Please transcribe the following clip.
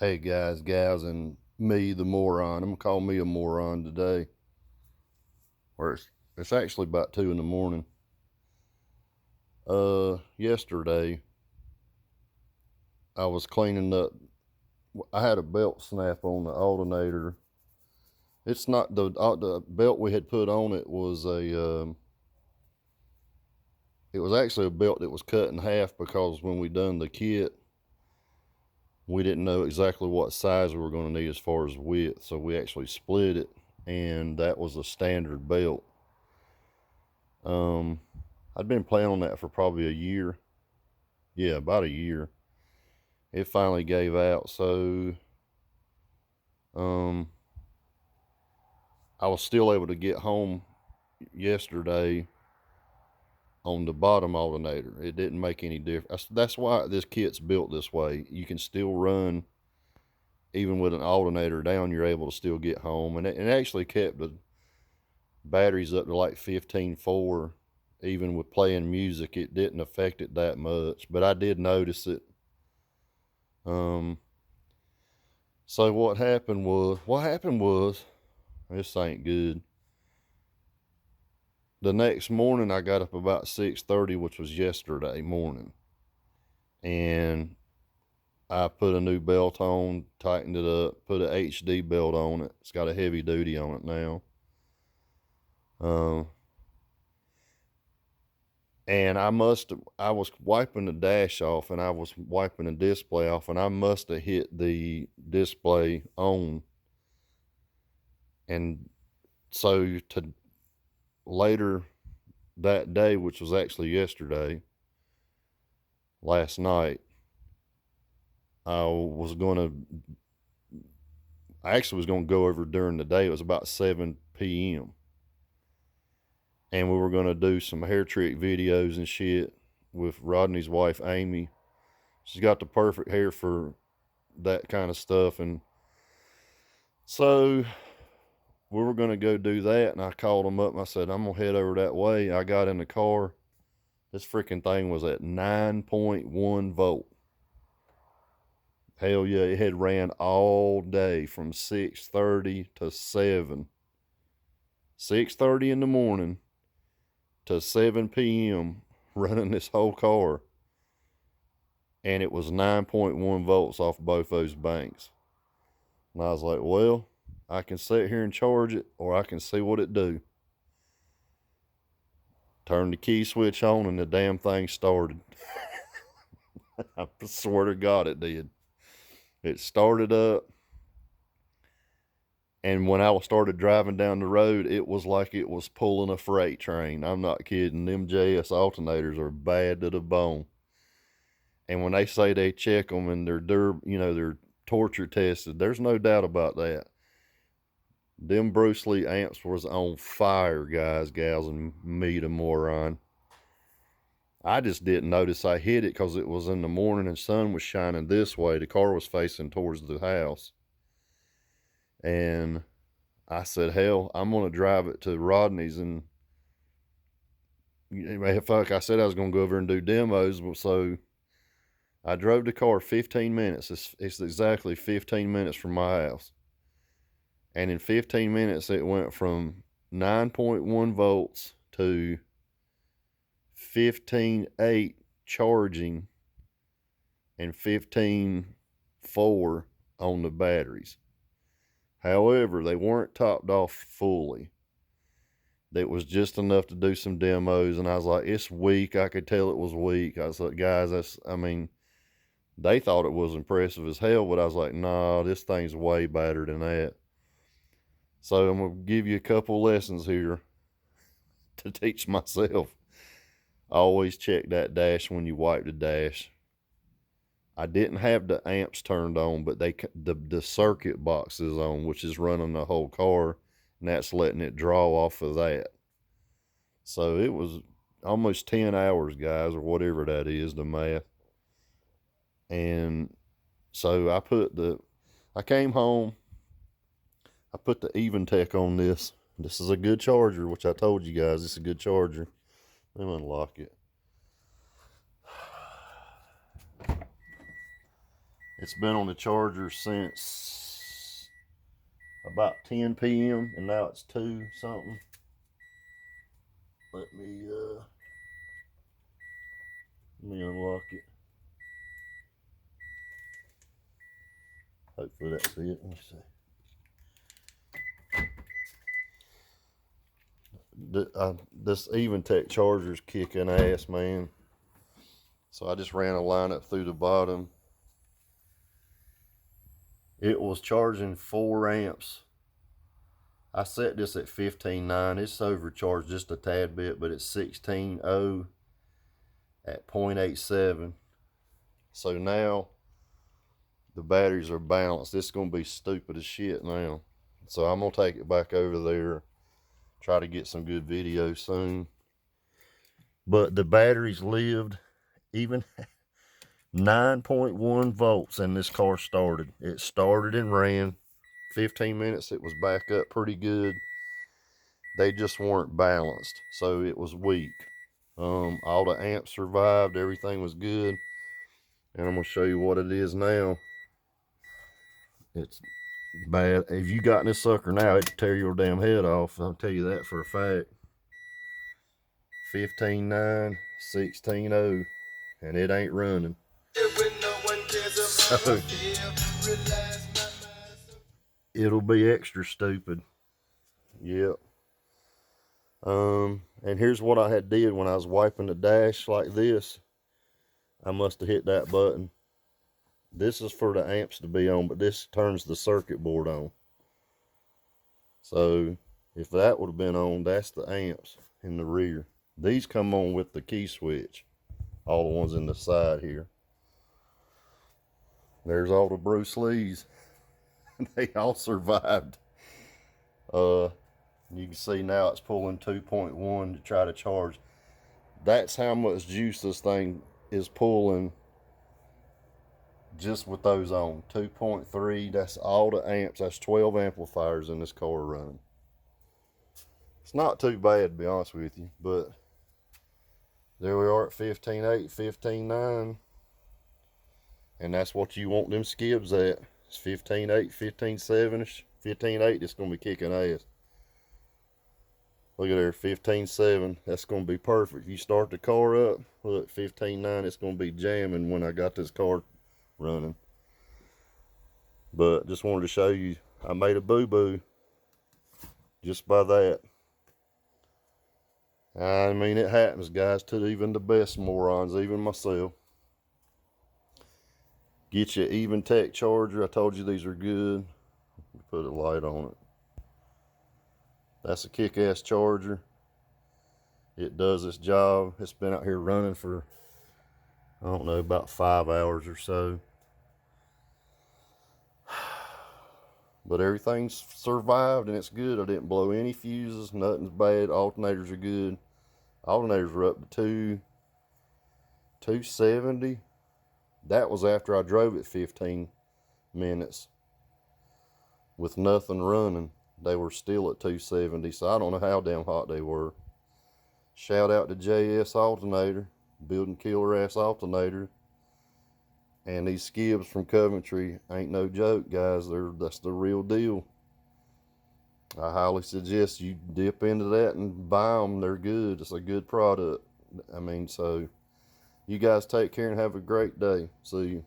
Hey guys, gals, and me, the moron. I'm gonna call me a moron today. Or it's actually about 2 in the morning. Yesterday I was cleaning up. I had a belt snap on the alternator. It's not the belt we had put on it was it was actually a belt that was cut in half because when we done the kit, we didn't know exactly what size we were going to need as far as width, so we actually split it, and that was a standard belt. Um, I'd been playing on that for probably a year. Yeah, about a year. It finally gave out, so um, I was still able to get home yesterday on the bottom alternator. It didn't make any difference. That's why this kit's built this way. You can still run, even with an alternator down, you're able to still get home. And it actually kept the batteries up to like 15.4. Even with playing music, it didn't affect it that much. But I did notice it. So what happened was, this ain't good. The next morning I got up about 6:30, which was yesterday morning, and I put a new belt on, tightened it up, put a HD belt on it. It's got a heavy duty on it now. Um, and I was wiping the dash off, and I was wiping the display off, and I must have hit the display on. And so to later that day, which was actually yesterday, last night, I actually was going to go over during the day. It was about 7 p.m. And we were going to do some hair trick videos and shit with Rodney's wife, Amy. She's got the perfect hair for that kind of stuff. And so we were going to go do that. And I called them up and I said, I'm going to head over that way. I got in the car. This freaking thing was at 9.1 volt. Hell yeah, it had ran all day from 6:30 to 7. 6:30 in the morning to 7 p.m. running this whole car. And it was 9.1 volts off both those banks. And I was like, well, I can sit here and charge it, or I can see what it do. Turned the key switch on and the damn thing started. I swear to God it did. It started up. And when I started driving down the road, it was like it was pulling a freight train. I'm not kidding. Them JS alternators are bad to the bone. And when they say they check them and they're torture tested, there's no doubt about that. Them Bruce Lee amps was on fire, guys, gals, and me, the moron. I just didn't notice I hit it because it was in the morning and sun was shining this way. The car was facing towards the house. And I said, hell, I'm going to drive it to Rodney's. And fuck, I said I was going to go over and do demos. So I drove the car 15 minutes. It's exactly 15 minutes from my house. And in 15 minutes, it went from 9.1 volts to 15.8 charging and 15.4 on the batteries. However, they weren't topped off fully. That was just enough to do some demos, and I was like, it's weak. I could tell it was weak. I was like, guys, they thought it was impressive as hell, but I was like, nah, this thing's way better than that. So I'm going to give you a couple lessons here to teach myself. Always check that dash when you wipe the dash. I didn't have the amps turned on, but the circuit box is on, which is running the whole car, and that's letting it draw off of that. So it was almost 10 hours, guys, or whatever that is, the math. And so I came home, I put the Eventech on this. This is a good charger, which I told you guys, it's a good charger. Let me unlock it. It's been on the charger since about 10 p.m. and now it's 2 something. Let me unlock it. Hopefully that's it. Let me see. This Eventech charger's kicking ass, man. So I just ran a line up through the bottom. It was charging 4 amps. I set this at 15.9. It's overcharged just a tad bit, but it's 16.0 at 0.87. So now the batteries are balanced. This is going to be stupid as shit now. So I'm going to take it back over there, try to get some good video soon. But the batteries lived even 9.1 volts and this car started. It started and ran. 15 minutes it was back up pretty good. They just weren't balanced, so it was weak. All the amps survived, everything was good. And I'm gonna show you what it is now. It's bad. If you got in this sucker now, it'd tear your damn head off. I'll tell you that for a fact. 15.9, 16.0, and it ain't running. So, it'll be extra stupid. Yep. And here's what I had did when I was wiping the dash like this. I must have hit that button. This is for the amps to be on, but this turns the circuit board on. So if that would have been on, that's the amps in the rear. These come on with the key switch. All the ones in the side here. There's all the Bruce Lees. They all survived. You can see now it's pulling 2.1 to try to charge. That's how much juice this thing is pulling just with those on. 2.3, that's all the amps. That's 12 amplifiers in this car running. It's not too bad, to be honest with you, but there we are at 15.8, 15.9. And that's what you want them skibs at. It's 15.8, 15.7-ish. 15.8, it's going to be kicking ass. Look at there, 15.7. That's going to be perfect. You start the car up, look, 15.9, it's going to be jamming when I got this car running. But just wanted to show you, I made a boo-boo just by that. I mean, it happens, guys, to even the best morons, even myself. Get you an Eventech charger. I told you these are good. Put a light on it. That's a kick-ass charger. It does its job. It's been out here running for, I don't know, about 5 hours or so. But everything's survived and it's good. I didn't blow any fuses. Nothing's bad. Alternators are good. Alternators were up to 270. That was after I drove it 15 minutes with nothing running. They were still at 270, so I don't know how damn hot they were. Shout out to JS Alternator, building killer ass alternator. And these skibs from Coventry ain't no joke, guys. That's the real deal. I highly suggest you dip into that and buy them. They're good. It's a good product. I mean, so you guys take care and have a great day. See you.